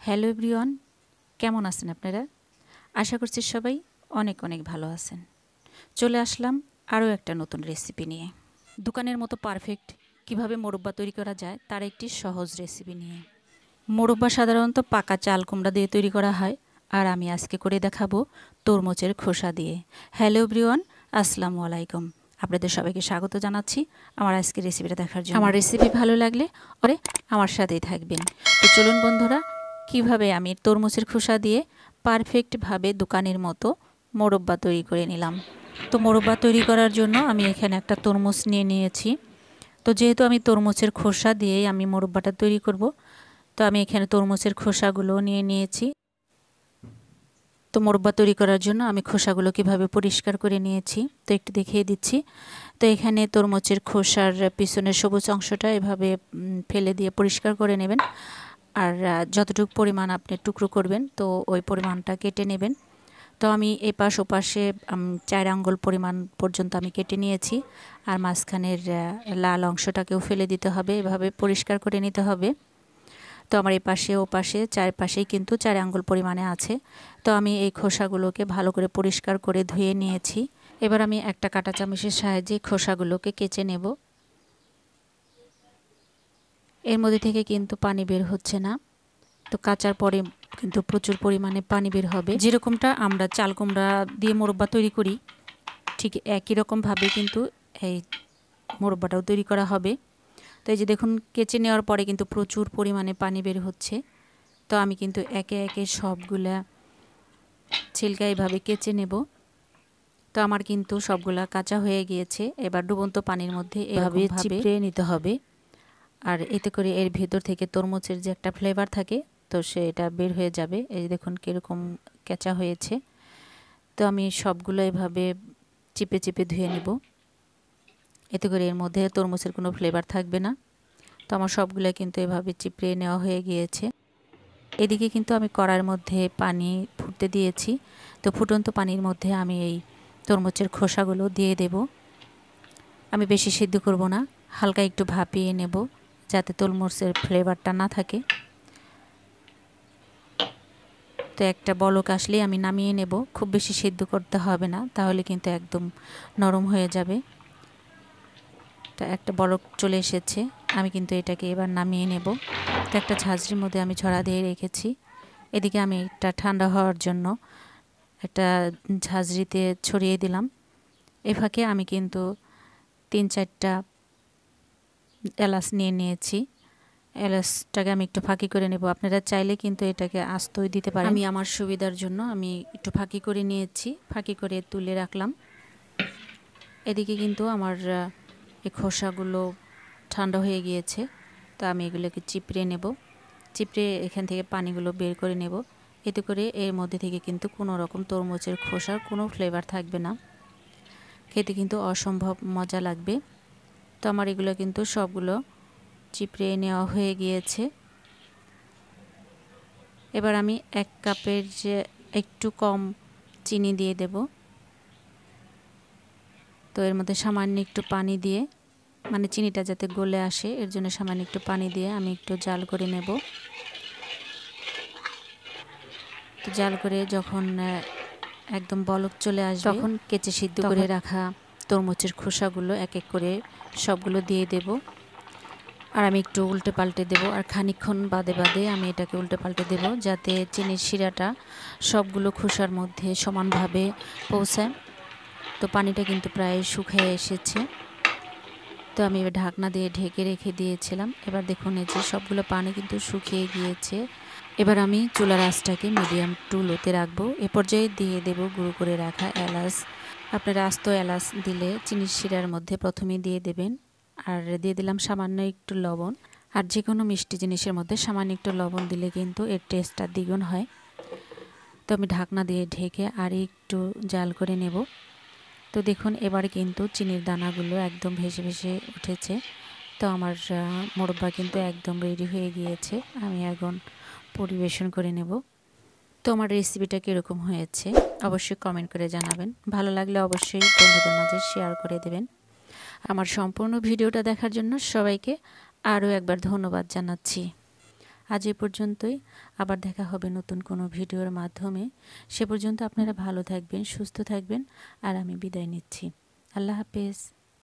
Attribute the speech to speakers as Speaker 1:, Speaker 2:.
Speaker 1: Hello everyone, কেমন আছেন আপনারা? আশা করছি সবাই অনেক অনেক ভালো আছেন। চলে আসলাম আরও একটা নতুন রেসিপি নিয়ে। দোকানের মতো পারফেক্ট কিভাবে মোরব্বা তৈরি করা যায় তার একটি সহজ রেসিপি নিয়ে। মোরব্বা সাধারণত পাকা চাল কুমড়া দিয়ে তৈরি করা হয়, আর আমি আজকে করে দেখাবো তরমুজের খোসা দিয়ে। হ্যালো এভরিওয়ান, আসসালামু আলাইকুম। আপনাদের সবাইকে স্বাগত জানাচ্ছি আমার আজকের রেসিপিটা দেখার জন্য। আমার রেসিপি ভালো লাগলে পরে আমার সাথেই থাকবেন। তো চলুন বন্ধুরা, কিভাবে আমি তরমুজের খোসা দিয়ে পারফেক্টভাবে দোকানের মতো মোরব্বা তৈরি করে নিলাম। তো মোরব্বা তৈরি করার জন্য আমি এখানে একটা তরমুজ নিয়ে নিয়েছি। তো যেহেতু আমি তরমুজের খোসা দিয়েই আমি মোরব্বাটা তৈরি করব, তো আমি এখানে তরমুজের খোসাগুলো নিয়ে নিয়েছি। তো মোরব্বা তৈরি করার জন্য আমি খোসাগুলো কিভাবে পরিষ্কার করে নিয়েছি তো একটু দেখিয়ে দিচ্ছি। তো এখানে তরমুজের খোসার পিছনের সবুজ অংশটা এভাবে ফেলে দিয়ে পরিষ্কার করে নেবেন, আর যতটুকু পরিমাণ আপনি টুকরো করবেন তো ওই পরিমাণটা কেটে নেবেন। তো আমি এপাশ ওপাশে 4 আঙ্গুল পরিমাণ পর্যন্ত আমি কেটে নিয়েছি, আর মাঝখানের লাল অংশটাকেও ফেলে দিতে হবে, এভাবে পরিষ্কার করে নিতে হবে। তো আমার এপাশে ওপাশে চারপাশেই কিন্তু 4 আঙ্গুল পরিমাণে আছে। তো আমি এই খোসাগুলোকে ভালো করে পরিষ্কার করে ধুয়ে নিয়েছি। এবার আমি একটা কাঁটা চামচের সাহায্যে খোসাগুলোকে কেচে নেব। এর মধ্যে থেকে কিন্তু পানি বের হচ্ছে না, তো কাচার পরে কিন্তু প্রচুর পরিমাণে পানি বের হবে। যেরকমটা আমরা চাল কুমড়া দিয়ে মোরব্বা তৈরি করি ঠিক একই রকমভাবে কিন্তু এই মোরব্বাটাও তৈরি করা হবে। তো এই যে দেখুন, কেচে নেওয়ার পরে কিন্তু প্রচুর পরিমাণে পানি বের হচ্ছে। তো আমি কিন্তু একে একে সবগুলা ছিলকা এভাবে কেচে নেব। তো আমার কিন্তু সবগুলা কাঁচা হয়ে গিয়েছে। এবার ডুবন্ত পানির মধ্যে এভাবে চিপড়ে নিতে হবে, আর এতে করে এর ভেতর থেকে তরমুজের যে একটা ফ্লেভার থাকে তো সেটা বের হয়ে যাবে। এই দেখুন কীরকম কেঁচা হয়েছে। তো আমি সবগুলো এভাবে চিপে চিপে ধুয়ে নেব, এতে করে এর মধ্যে তরমুজের কোনো ফ্লেভার থাকবে না। তো আমার সবগুলো কিন্তু এভাবে চিপড়ে নেওয়া হয়ে গিয়েছে। এদিকে কিন্তু আমি কড়াইয়ের মধ্যে পানি ফুটতে দিয়েছি। তো ফুটন্ত পানির মধ্যে আমি এই তরমুজের খোসাগুলো দিয়ে দেব। আমি বেশি সিদ্ধ করব না, হালকা একটু ভাপিয়ে নেব যাতে তরমুজের ফ্লেভারটা না থাকে। তো একটা বলক আসলেই আমি নামিয়ে নেব, খুব বেশি সিদ্ধ করতে হবে না, তাহলে কিন্তু একদম নরম হয়ে যাবে। তো একটা বলক চলে এসেছে, আমি কিন্তু এটাকে এবার নামিয়ে নেব। তো একটা ঝাঁঝরির মধ্যে আমি ছড়া দিয়ে রেখেছি। এদিকে আমি এটা ঠান্ডা হওয়ার জন্য একটা ঝাঁঝরিতে ছড়িয়ে দিলাম। এ ফাঁকে আমি কিন্তু 3-4টা এলাচ নিয়ে নিয়েছি। এলাচটাকে আমি একটু ফাঁকি করে নেব। আপনারা চাইলে কিন্তু এটাকে আস্তই দিতে পারেন। আমি আমার সুবিধার জন্য আমি একটু ফাঁকি করে নিয়েছি, ফাঁকি করে তুলে রাখলাম। এদিকে কিন্তু আমার এই খোসাগুলো ঠান্ডা হয়ে গিয়েছে। তো আমি এগুলোকে চিপড়ে নেব, চিপড়ে এখান থেকে পানিগুলো বের করে নেব। এতে করে এর মধ্যে থেকে কিন্তু কোনো রকম তরমুজের খোসার কোনো ফ্লেভার থাকবে না, খেতে কিন্তু অসম্ভব মজা লাগবে। তো আমার এগুলো কিন্তু সবগুলো চিপড়ে নেওয়া হয়ে গিয়েছে। এবার আমি 1 কাপের যে একটু কম চিনি দিয়ে দেব। তো এর মধ্যে সামান্য একটু পানি দিয়ে, মানে চিনিটা যাতে গলে আসে এর জন্য সামান্য একটু পানি দিয়ে আমি একটু জাল করে নেব। তো জাল করে যখন একদম বলক চলে আসবে তখন কেচে সিদ্ধ করে রাখা তরমুজের খোসাগুলো এক এক করে সবগুলো দিয়ে দেব, আর আমি একটু উল্টে পাল্টে দেব। আর খানিকক্ষণ বাদে বাদে আমি এটাকে উল্টে পাল্টে দেব যাতে চিনির শিরাটা সবগুলো খোসার মধ্যে সমানভাবে পৌঁছায়। তো পানিটা কিন্তু প্রায় শুকিয়ে এসেছে। তো আমি এবার ঢাকনা দিয়ে ঢেকে রেখে দিয়েছিলাম। এবার দেখুন এই যে সবগুলো পানি কিন্তু শুকিয়ে গিয়েছে। এবার আমি চুলার আঁচটাকে মিডিয়াম টু লোতে রাখবো। এ পর্যায়ে দিয়ে দেব গুঁড়ো করে রাখা এলাচ। আপনারা আস্ত এলাচ দিলে চিনির শিরার মধ্যে প্রথমেই দিয়ে দেবেন। আর দিয়ে দিলাম সামান্য একটু লবণ। আর যে কোনো মিষ্টি জিনিসের মধ্যে সামান্য একটু লবণ দিলে কিন্তু এর টেস্টটা দ্বিগুণ হয়। তো আমি ঢাকনা দিয়ে ঢেকে আর একটু জাল করে নেব। তো দেখুন এবার কিন্তু চিনির দানাগুলো একদম ভেসে ভেসে উঠেছে। তো আমার মোরব্বা কিন্তু একদম রেডি হয়ে গিয়েছে। আমি এখন পরিবেশন করে নেব। তো আমার রেসিপিটা কীরকম হয়েছে অবশ্যই কমেন্ট করে জানাবেন। ভালো লাগলে অবশ্যই বন্ধুদের মাঝে শেয়ার করে দেবেন। আমার সম্পূর্ণ ভিডিওটা দেখার জন্য সবাইকে আরও একবার ধন্যবাদ জানাচ্ছি। আজ এ পর্যন্তই। আবার দেখা হবে নতুন কোনো ভিডিওর মাধ্যমে। সে পর্যন্ত আপনারা ভালো থাকবেন, সুস্থ থাকবেন, আর আমি বিদায় নিচ্ছি। আল্লাহ হাফেজ।